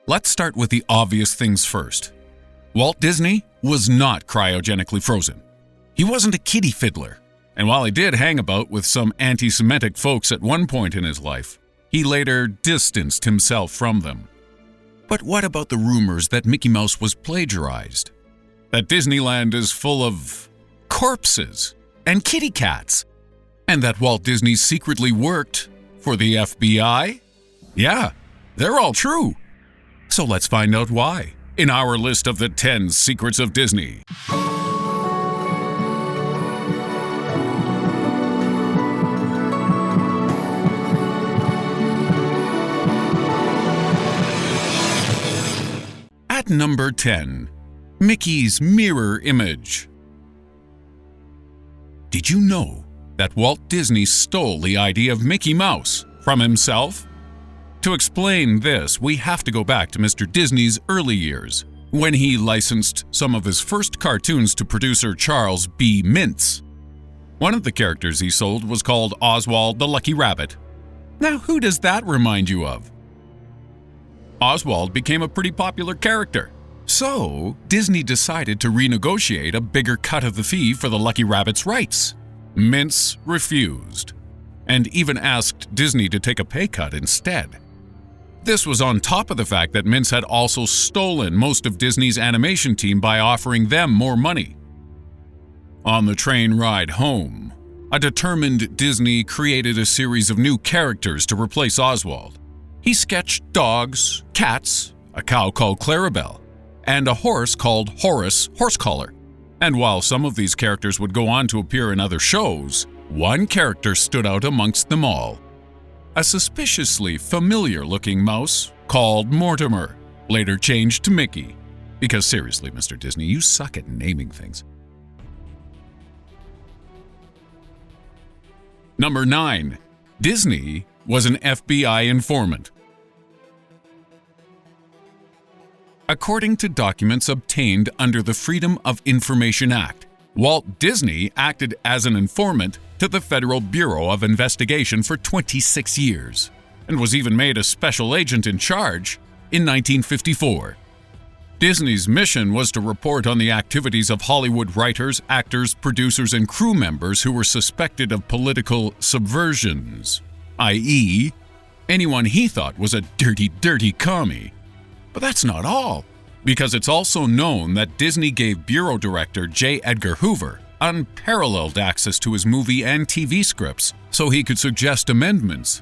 Let's start with the obvious things first. Walt Disney was not cryogenically frozen. He wasn't a kiddie fiddler, and while he did hang about with some anti-Semitic folks at one point in his life, he later distanced himself from them. But what about the rumors that Mickey Mouse was plagiarized? That Disneyland is full of corpses and kitty cats? And that Walt Disney secretly worked for the FBI? Yeah, they're all true. So let's find out why in our list of the 10 secrets of Disney. At number 10, Mickey's mirror image. Did you know that Walt Disney stole the idea of Mickey Mouse from himself? To explain this, we have to go back to Mr. Disney's early years, when he licensed some of his first cartoons to producer Charles B. Mintz. One of the characters he sold was called Oswald the Lucky Rabbit. Now, who does that remind you of? Oswald became a pretty popular character, so Disney decided to renegotiate a bigger cut of the fee for the Lucky Rabbit's rights. Mintz refused, and even asked Disney to take a pay cut instead. This was on top of the fact that Mintz had also stolen most of Disney's animation team by offering them more money. On the train ride home, a determined Disney created a series of new characters to replace Oswald. He sketched dogs, cats, a cow called Clarabelle, and a horse called Horace Horsecollar. And while some of these characters would go on to appear in other shows, one character stood out amongst them all. A suspiciously familiar-looking mouse called Mortimer, later changed to Mickey. Because seriously, Mr. Disney, you suck at naming things. Number 9. Disney was an FBI informant. According to documents obtained under the Freedom of Information Act, Walt Disney acted as an informant to the Federal Bureau of Investigation for 26 years, and was even made a special agent in charge in 1954. Disney's mission was to report on the activities of Hollywood writers, actors, producers, and crew members who were suspected of political subversions, i.e., anyone he thought was a dirty commie. But that's not all, because it's also known that Disney gave Bureau Director J. Edgar Hoover unparalleled access to his movie and TV scripts so he could suggest amendments.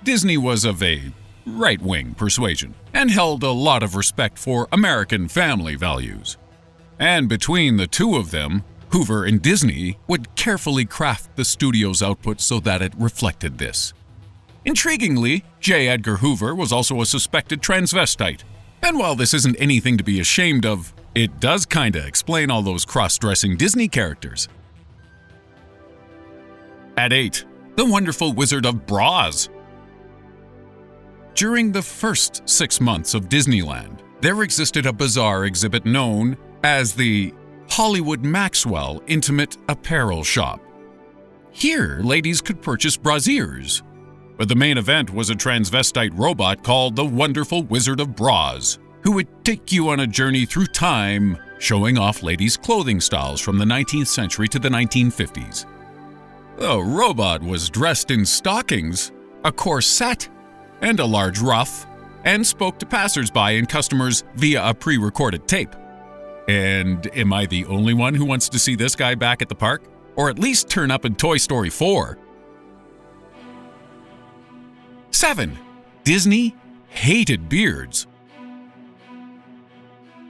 Disney was of a right-wing persuasion and held a lot of respect for American family values. And between the two of them, Hoover and Disney would carefully craft the studio's output so that it reflected this. Intriguingly, J. Edgar Hoover was also a suspected transvestite. And while this isn't anything to be ashamed of, it does kinda explain all those cross-dressing Disney characters. At 8, The Wonderful Wizard of Bras. During the first 6 months of Disneyland, there existed a bizarre exhibit known as the Hollywood-Maxwell Intimate Apparel Shop. Here, ladies could purchase brasiers, but the main event was a transvestite robot called the Wonderful Wizard of Bras, who would take you on a journey through time, showing off ladies' clothing styles from the 19th century to the 1950s. The robot was dressed in stockings, a corset, and a large ruff, and spoke to passersby and customers via a pre-recorded tape. And am I the only one who wants to see this guy back at the park? Or at least turn up in Toy Story 4? 7. Disney hated beards.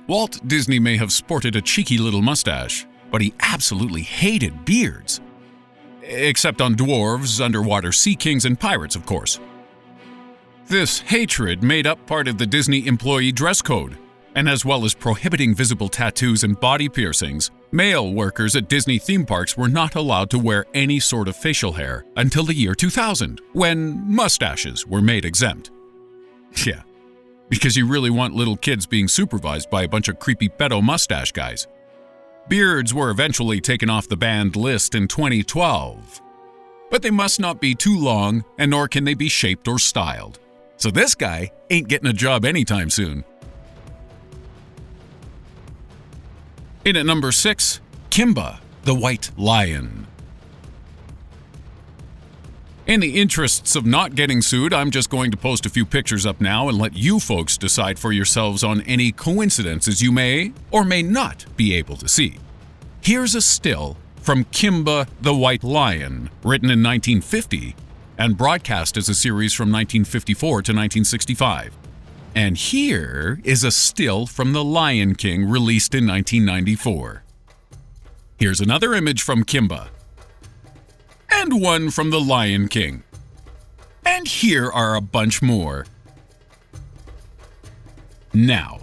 Walt Disney may have sported a cheeky little mustache, but he absolutely hated beards. Except on dwarves, underwater sea kings, and pirates, of course. This hatred made up part of the Disney employee dress code, and as well as prohibiting visible tattoos and body piercings, male workers at Disney theme parks were not allowed to wear any sort of facial hair until the year 2000, when mustaches were made exempt. Yeah, because you really want little kids being supervised by a bunch of creepy pedo mustache guys. Beards were eventually taken off the banned list in 2012. But they must not be too long, and nor can they be shaped or styled. So this guy ain't getting a job anytime soon. In at number 6, Kimba, the white lion. In the interests of not getting sued, I'm just going to post a few pictures up now and let you folks decide for yourselves on any coincidences you may or may not be able to see. Here's a still from Kimba the White Lion, written in 1950 and broadcast as a series from 1954 to 1965. And here is a still from The Lion King, released in 1994. Here's another image from Kimba. And one from The Lion King. And here are a bunch more. Now,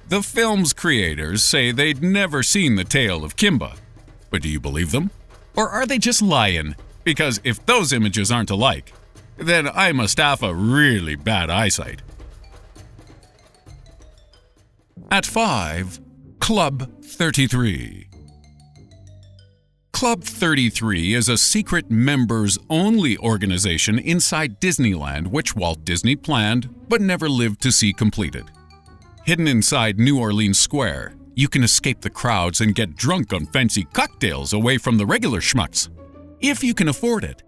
the film's creators say they'd never seen the tale of Kimba. But do you believe them? Or are they just lying? Because if those images aren't alike, then I must have a really bad eyesight. At 5, Club 33. Club 33 is a secret members-only organization inside Disneyland which Walt Disney planned but never lived to see completed. Hidden inside New Orleans Square, you can escape the crowds and get drunk on fancy cocktails away from the regular schmucks, if you can afford it.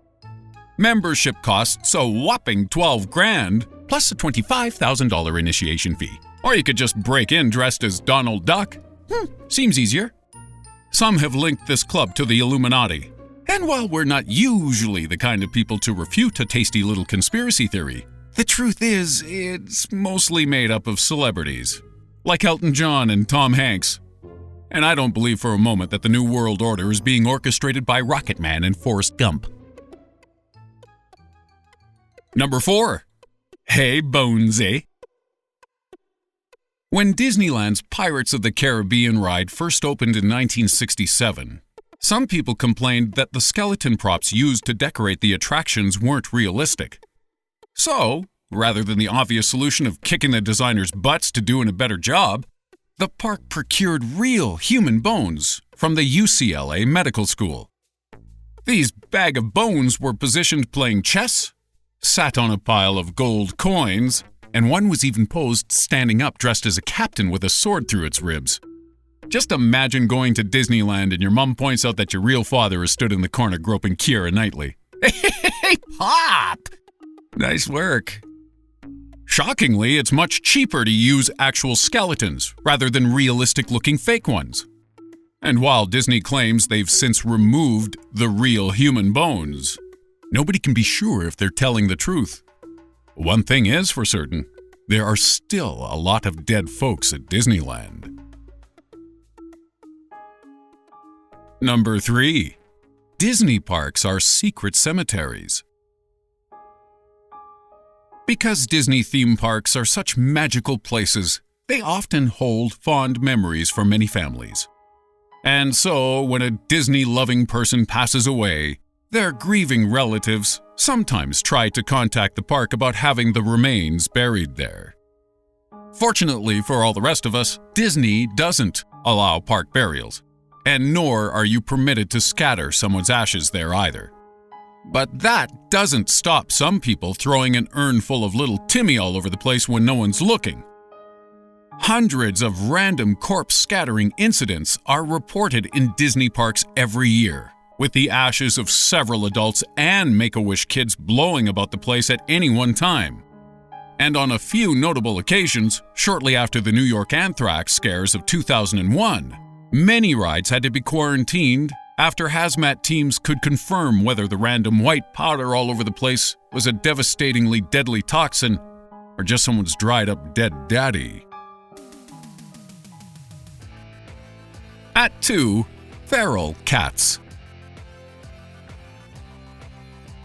Membership costs a whopping $12,000 plus a $25,000 initiation fee. Or you could just break in dressed as Donald Duck. Seems easier. Some have linked this club to the Illuminati. And while we're not usually the kind of people to refute a tasty little conspiracy theory, the truth is it's mostly made up of celebrities, like Elton John and Tom Hanks. And I don't believe for a moment that the New World Order is being orchestrated by Rocket Man and Forrest Gump. Number 4. Hey Bonesy. When Disneyland's Pirates of the Caribbean ride first opened in 1967, some people complained that the skeleton props used to decorate the attractions weren't realistic. So, rather than the obvious solution of kicking the designers' butts to doing a better job, the park procured real human bones from the UCLA Medical School. These bag of bones were positioned playing chess, sat on a pile of gold coins, and one was even posed standing up dressed as a captain with a sword through its ribs. Just imagine going to Disneyland and your mom points out that your real father has stood in the corner groping Keira Knightley. Hey, Pop! Nice work. Shockingly, it's much cheaper to use actual skeletons rather than realistic-looking fake ones. And while Disney claims they've since removed the real human bones, nobody can be sure if they're telling the truth. One thing is for certain, there are still a lot of dead folks at Disneyland. Number 3. Disney parks are secret cemeteries. Because Disney theme parks are such magical places, they often hold fond memories for many families. And so, when a Disney-loving person passes away, their grieving relatives sometimes try to contact the park about having the remains buried there. Fortunately for all the rest of us, Disney doesn't allow park burials, and nor are you permitted to scatter someone's ashes there either. But that doesn't stop some people throwing an urn full of little Timmy all over the place when no one's looking. Hundreds of random corpse scattering incidents are reported in Disney parks every year, with the ashes of several adults and Make-A-Wish kids blowing about the place at any one time. And on a few notable occasions, shortly after the New York anthrax scares of 2001, many rides had to be quarantined after hazmat teams could confirm whether the random white powder all over the place was a devastatingly deadly toxin or just someone's dried-up dead daddy. At 2, feral cats.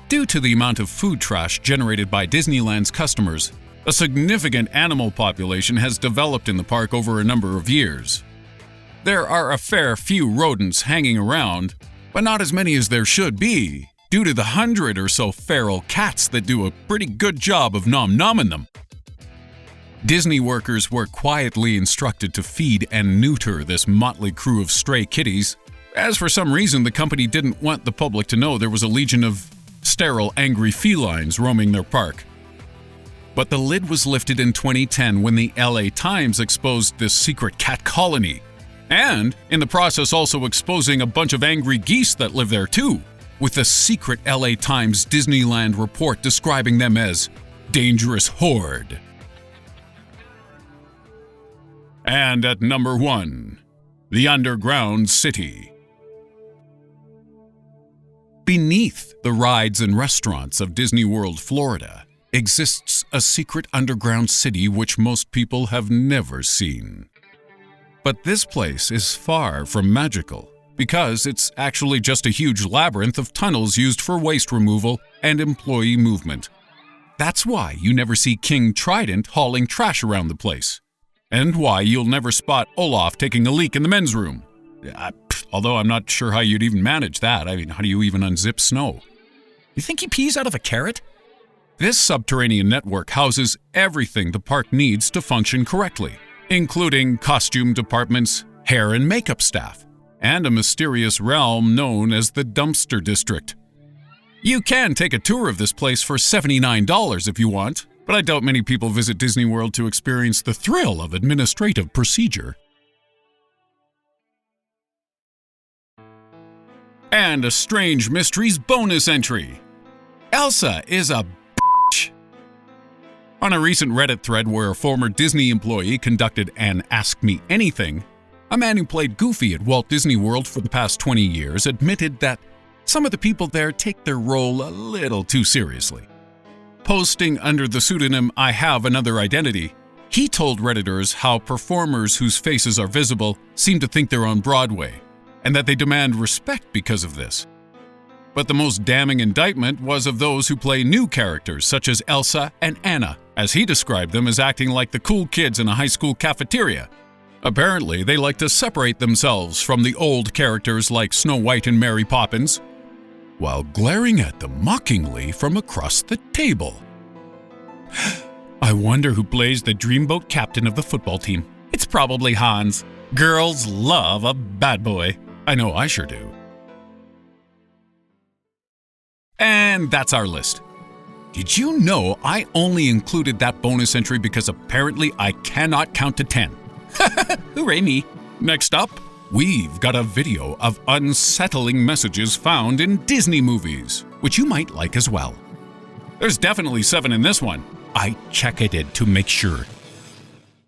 Due to the amount of food trash generated by Disneyland's customers, a significant animal population has developed in the park over a number of years. There are a fair few rodents hanging around, but not as many as there should be, due to the 100 or so feral cats that do a pretty good job of nom-nomming them. Disney workers were quietly instructed to feed and neuter this motley crew of stray kitties, as for some reason the company didn't want the public to know there was a legion of sterile, angry felines roaming their park. But the lid was lifted in 2010 when the LA Times exposed this secret cat colony. And, in the process, also exposing a bunch of angry geese that live there too, with a secret LA Times Disneyland report describing them as dangerous horde. And at number 1, the underground city. Beneath the rides and restaurants of Disney World, Florida, exists a secret underground city which most people have never seen. But this place is far from magical, because it's actually just a huge labyrinth of tunnels used for waste removal and employee movement. That's why you never see King Trident hauling trash around the place, and why you'll never spot Olaf taking a leak in the men's room. Although I'm not sure how you'd even manage that. I mean, how do you even unzip snow? You think he pees out of a carrot? This subterranean network houses everything the park needs to function correctly, including costume departments, hair and makeup staff, and a mysterious realm known as the Dumpster District. You can take a tour of this place for $79 if you want, but I doubt many people visit Disney World to experience the thrill of administrative procedure. And a Strange Mysteries bonus entry. Elsa is a bitch. On a recent Reddit thread where a former Disney employee conducted an Ask Me Anything, a man who played Goofy at Walt Disney World for the past 20 years admitted that some of the people there take their role a little too seriously. Posting under the pseudonym I Have Another Identity, he told Redditors how performers whose faces are visible seem to think they're on Broadway, and that they demand respect because of this. But the most damning indictment was of those who play new characters such as Elsa and Anna, as he described them as acting like the cool kids in a high school cafeteria. Apparently, they like to separate themselves from the old characters like Snow White and Mary Poppins, while glaring at them mockingly from across the table. I wonder who plays the dreamboat captain of the football team. It's probably Hans. Girls love a bad boy. I know I sure do. And that's our list. Did you know I only included that bonus entry because apparently I cannot count to 10? Hooray me! Next up, we've got a video of unsettling messages found in Disney movies, which you might like as well. There's definitely 7 in this one. I checked it to make sure.